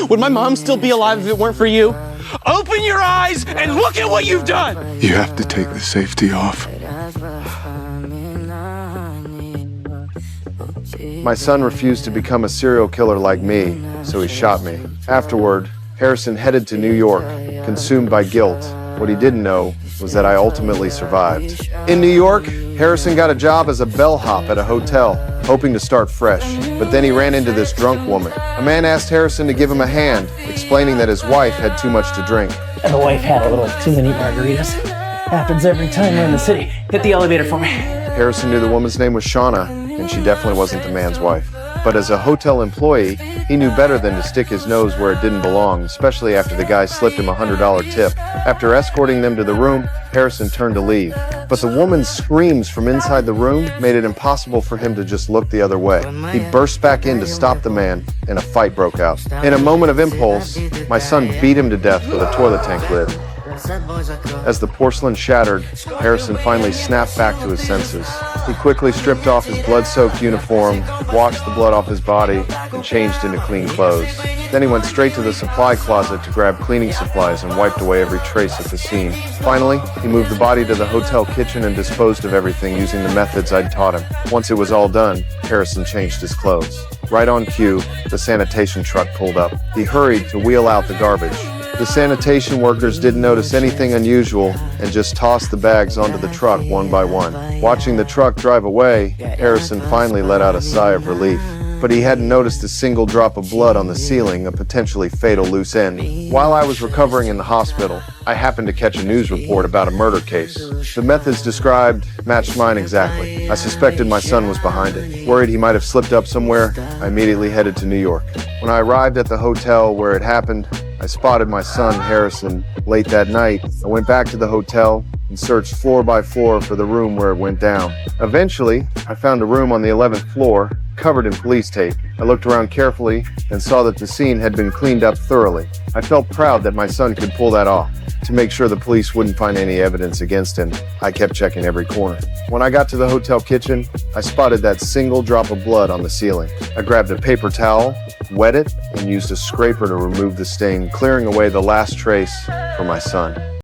Would my mom still be alive if it weren't for you? Open your eyes and look at what you've done! You have to take the safety off. My son refused to become a serial killer like me, so he shot me. Afterward, Harrison headed to New York, consumed by guilt. What he didn't know was that I ultimately survived. In New York, Harrison got a job as a bellhop at a hotel, hoping to start fresh. But then he ran into this drunk woman. A man asked Harrison to give him a hand, explaining that his wife had too much to drink. And the wife had a little too many margaritas. Happens every time we're in the city. Hit the elevator for me. Harrison knew the woman's name was Shauna, and she definitely wasn't the man's wife. But as a hotel employee, he knew better than to stick his nose where it didn't belong, especially after the guy slipped him a $100 tip. After escorting them to the room, Harrison turned to leave. But the woman's screams from inside the room made it impossible for him to just look the other way. He burst back in to stop the man, and a fight broke out. In a moment of impulse, my son beat him to death with a toilet tank lid. As the porcelain shattered, Harrison finally snapped back to his senses. He quickly stripped off his blood-soaked uniform, washed the blood off his body, and changed into clean clothes. Then he went straight to the supply closet to grab cleaning supplies and wiped away every trace at the scene. Finally, he moved the body to the hotel kitchen and disposed of everything using the methods I'd taught him. Once it was all done, Harrison changed his clothes. Right on cue, the sanitation truck pulled up. He hurried to wheel out the garbage. The sanitation workers didn't notice anything unusual and just tossed the bags onto the truck one by one. Watching the truck drive away, Harrison finally let out a sigh of relief. But he hadn't noticed a single drop of blood on the ceiling, a potentially fatal loose end. While I was recovering in the hospital, I happened to catch a news report about a murder case. The methods described matched mine exactly. I suspected my son was behind it. Worried he might have slipped up somewhere, I immediately headed to New York. When I arrived at the hotel where it happened, I spotted my son, Harrison. Late that night, I went back to the hotel and searched floor by floor for the room where it went down. Eventually, I found a room on the 11th floor, covered in police tape. I looked around carefully and saw that the scene had been cleaned up thoroughly. I felt proud that my son could pull that off. To make sure the police wouldn't find any evidence against him, I kept checking every corner. When I got to the hotel kitchen, I spotted that single drop of blood on the ceiling. I grabbed a paper towel, wet it, and used a scraper to remove the stain, clearing away the last trace for my son.